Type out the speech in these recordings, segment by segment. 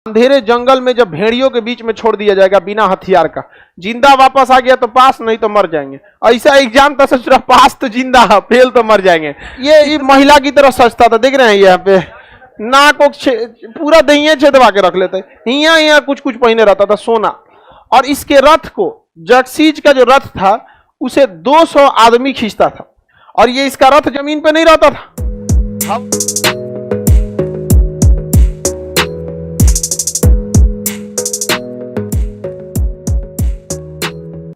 अंधेरे जंगल में जब भेड़ियों के बीच में छोड़ दिया जाएगा बिना हथियार का, जिंदा वापस आ गया तो पास, नहीं तो मर जाएंगे। ऐसा एग्जाम था, सोच रहा पास तो जिंदा, फेल तो मर जाएंगे। ये महिला की तरह सजता था, देख रहे हैं यहाँ पे नाक को पूरा दहिया छेदवा के रख लेते, यहाँ कुछ कुछ पहने रहता था सोना। और इसके रथ को, जगसीज का जो रथ था उसे 200 आदमी खींचता था, और ये इसका रथ जमीन पे नहीं रहता था।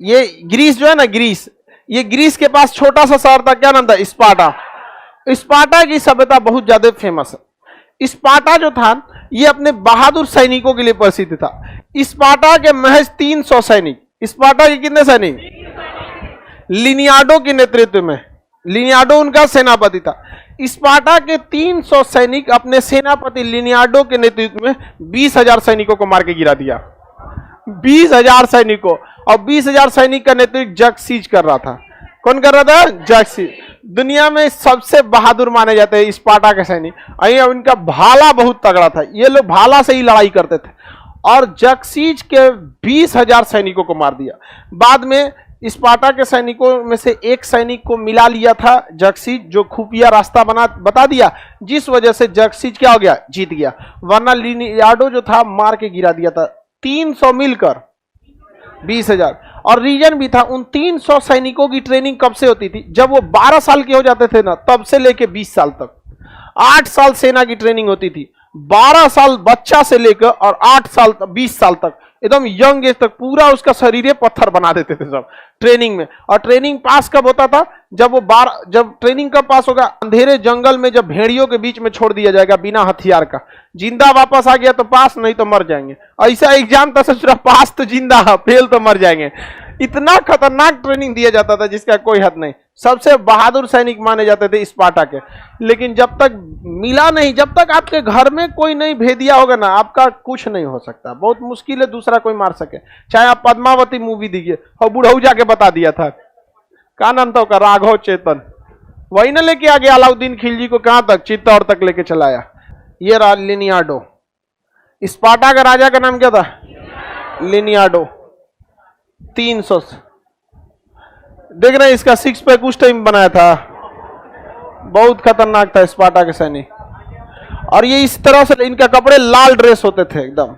ये ग्रीस जो है ना, ग्रीस, ये ग्रीस के पास छोटा सा शहर था, क्या नाम था? स्पार्टा। स्पार्टा की सभ्यता बहुत ज्यादा फेमस है। स्पार्टा जो था ये अपने बहादुर सैनिकों के लिए प्रसिद्ध था। स्पार्टा के महज 300 सैनिक, स्पार्टा के कितने सैनिक? लिनियाडो के नेतृत्व में, लिनियाडो उनका सेनापति था। स्पार्टा के 300 सैनिक अपने सेनापति लिनियाडो के नेतृत्व में 20,000 सैनिकों को मार के गिरा दिया। 20,000 सैनिकों, और 20,000 सैनिक का नेतृत्व जगसीज कर रहा था। कौन कर रहा था? जगसीज। दुनिया में सबसे बहादुर माने जाते हैं स्पार्टा के सैनिक। इनका भाला बहुत तगड़ा था, ये लोग भाला से ही लड़ाई करते थे, और जगसीज के 20,000 सैनिकों को मार दिया। बाद में स्पार्टा के सैनिकों में से एक सैनिक को मिला लिया था जगसीज, जो खुफिया रास्ता बता दिया, जिस वजह से जगसीज क्या हो गया? जीत गया। वरना लिनियाडो जो था मार के गिरा दिया था। 300 मिलकर 20,000। और रीजन भी था, उन 300 सैनिकों की ट्रेनिंग कब से होती थी? जब वो 12 साल के हो जाते थे ना, तब से लेके 20 साल तक। 8 साल सेना की ट्रेनिंग होती थी, 12 साल बच्चा से लेकर और 8 साल 20 साल तक, एकदम यंग एज तक पूरा उसका शरीर पत्थर बना देते थे सब ट्रेनिंग में। और ट्रेनिंग पास कब होता था? जब ट्रेनिंग कब पास होगा? अंधेरे जंगल में जब भेड़ियों के बीच में छोड़ दिया जाएगा बिना हथियार का, जिंदा वापस आ गया तो पास, नहीं तो मर जाएंगे। ऐसा एग्जाम था, सोच रहा पास तो जिंदा, फेल तो मर जाएंगे। इतना खतरनाक ट्रेनिंग दिया जाता था जिसका कोई हद नहीं। सबसे बहादुर सैनिक माने जाते थे स्पार्टा के। लेकिन जब तक मिला नहीं, जब तक आपके घर में कोई नहीं भेदिया होगा ना, आपका कुछ नहीं हो सकता। बहुत मुश्किल है दूसरा कोई मार सके। चाहे आप पद्मावती मूवी देखिए, और बुढ़ऊ जाके बता दिया था, क्या नाम था उसका? राघव चेतन। वही ना लेके आ गया अलाउद्दीन खिलजी को, कहां तक? चित्तौड़ तक लेके चलाया। ये रहा लिनियाडो। स्पार्टा का राजा का नाम क्या था? लिनियाडो। 300 देख रहे हैं, इसका 6 पैक उस टाइम बनाया था, बहुत खतरनाक था स्पार्टा के सैनिक। और ये इस तरह से, इनका कपड़े लाल ड्रेस होते थे, एकदम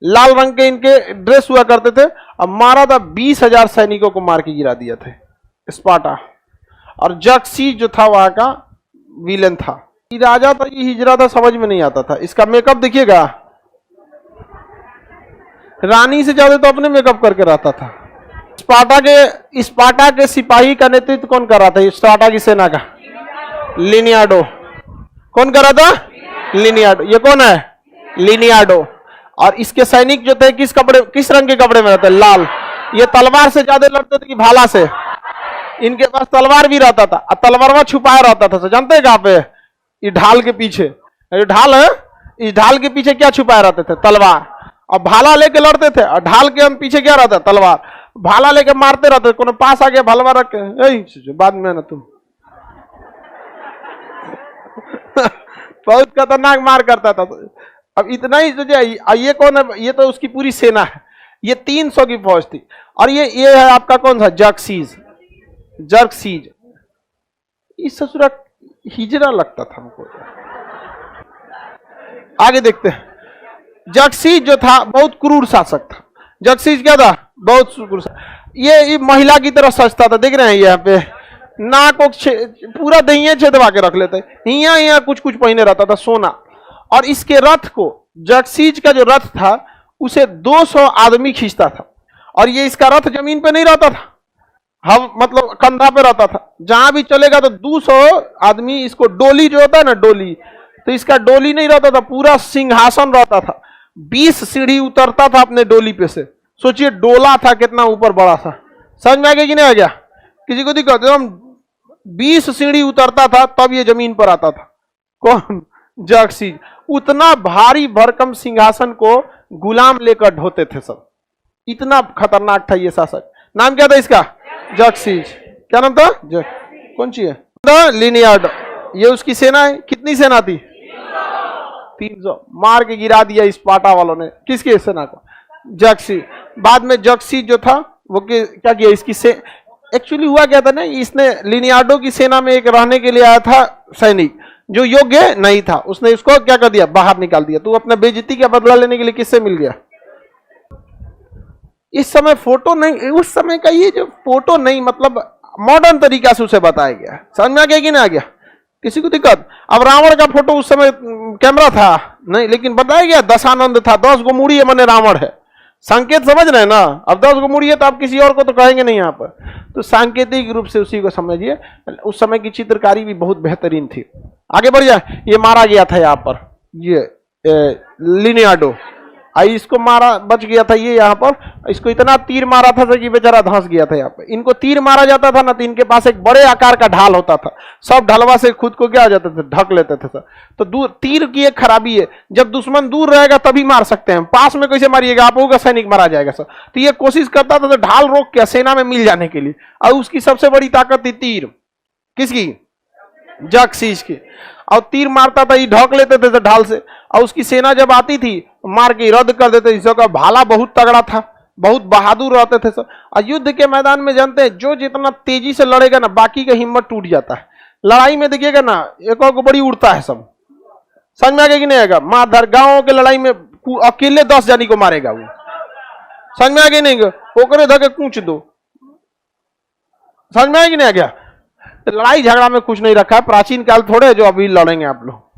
लाल रंग के इनके ड्रेस हुआ करते थे। अब मारा था 20,000 सैनिकों को मार के गिरा दिया थे स्पार्टा। और जगसीज जो था वहां का विलेन था। ये राजा था, ये हिजरा था, समझ में नहीं आता था। इसका मेकअप देखिएगा, रानी से ज्यादा तो अपने मेकअप करके रहता था। स्पार्टा के सिपाही का नेतृत्व कौन कर रहा था? स्पार्टा की सेना का लिनियाडो। कौन कर रहा था? लिनियाडो। ये कौन है? लिनियाडो। और इसके सैनिक जो थे किस रंग के कपड़े में रहते? लाल। ये तलवार से ज्यादा लड़ते थे कि भाला से? इनके पास तलवार भी रहता था, और तलवार छुपाया रहता था। जानते हैं कहां पे? इस ढाल के पीछे, जो ढाल है, इस ढाल के पीछे क्या छुपाए रहते थे? तलवार। और भाला लेके लड़ते थे, और ढाल के हम पीछे क्या रहता? तलवार। भाला लेके मारते रहते, कोनो पास आ गया भालवा रख के, बाद में ना तुम बहुत खतरनाक मार करता था। अब इतना ही सोचे, ये कौन है? ये तो उसकी पूरी सेना है। ये 300 की फौज थी। और ये है आपका कौन सा? जगसीज। जगसीज इस ससुरा हिजरा लगता था हमको। आगे देखते हैं। जगसीज जो था बहुत क्रूर शासक था। जगसीज क्या था? बहुत क्रूर। ये महिला की तरह सजता था, देख रहे हैं यहाँ पे नाक को पूरा दहिया छेदवा के रख लेते, यहाँ कुछ कुछ पहने रहता था सोना। और इसके रथ को, जगसीज का जो रथ था उसे 200 आदमी खींचता था, और ये इसका रथ जमीन पे नहीं रहता था, हम मतलब कंधा पे रहता था। जहां भी चलेगा तो 200 आदमी, इसको डोली जो होता है ना, डोली, तो इसका डोली नहीं रहता था, पूरा सिंहासन रहता था। 20 सीढ़ी उतरता था अपने डोली पे से। सोचिए डोला था कितना ऊपर बड़ा सा। समझ में आ गया कि नहीं आ गया? किसी को दिक्कत? हम 20 सीढ़ी उतरता था तब ये जमीन पर आता था। कौन? जगसीज। उतना भारी भरकम सिंहासन को गुलाम लेकर ढोते थे सब। इतना खतरनाक था ये शासक। नाम क्या था इसका? जगसीज। क्या नाम था? कौन सी है? लिनियाडो। ये उसकी सेना है। कितनी सेना थी? 300 मार के गिरा दिया स्पार्टा वालों ने। किसके सेना को? जक्सी। बाद में जक्सी जो था वो क्या किया, इसकी से एक्चुअली हुआ क्या था ना, इसने लिनियार्डो की सेना में एक रहने के लिए आया था सैनिक जो योग्य नहीं था, उसने इसको क्या कर दिया, बाहर निकाल दिया। तो अपने बेइज्जती का बदला लेने के लिए किससे मिल गया? इस समय फोटो नहीं, उस समय का ये जो फोटो नहीं, मतलब मॉडर्न तरीका से उसे बताया गया। समझ में आ गया कि नहीं आ गया? किसी को दिक्कत? अब रावण का फोटो उस समय कैमरा था नहीं, लेकिन बताया गया दशानंद था, 10 गो मुड़ी मैंने रावण है। संकेत समझ रहे हैं ना? अब 10 गो मुड़ी है तो आप किसी और को तो कहेंगे नहीं यहाँ पर, तो सांकेतिक रूप से उसी को समझिए। उस समय की चित्रकारी भी बहुत बेहतरीन थी। आगे बढ़ जाए। ये मारा गया था यहाँ पर, ये लिनियार्डो, इसको मारा, बच गया था ये यहाँ पर। इसको इतना तीर मारा था कि बेचारा धंस गया था यहाँ पे। इनको तीर मारा जाता था ना तो इनके पास एक बड़े आकार का ढाल होता था, सब ढलवा से खुद को क्या हो जाते थे, ढक लेते थे सब। तो दूर तीर की एक खराबी है, जब दुश्मन दूर रहेगा तभी मार सकते हैं, पास में कैसे मारिएगा, आप होगा सैनिक मारा जाएगा सब। तो ये कोशिश करता था तो ढाल रोक के सेना में मिल जाने के लिए। और उसकी सबसे बड़ी ताकत थी तीर। किसकी? जक्सीस की। और तीर मारता था, ये ढक लेते थे ढाल से, और उसकी सेना जब आती थी मार के रद्द कर देते। इसका भाला बहुत तगड़ा था, बहुत बहादुर रहते थे सब। और युद्ध के मैदान में जानते हैं, जो जितना तेजी से लड़ेगा ना, बाकी का हिम्मत टूट जाता है। लड़ाई में देखिएगा ना, एक और बड़ी उड़ता है सब। समझ में आ गया कि नहीं आएगा? माधर गांव के लड़ाई में अकेले 10 जानी को मारेगा वो। समझ में आ गया नहीं? ओकरे धके कूच दो। समझ में आ गया कि नहीं आ गया? लड़ाई झगड़ा में कुछ नहीं रखा है, प्राचीन काल थोड़े जो अभी लड़ेंगे आप लोग।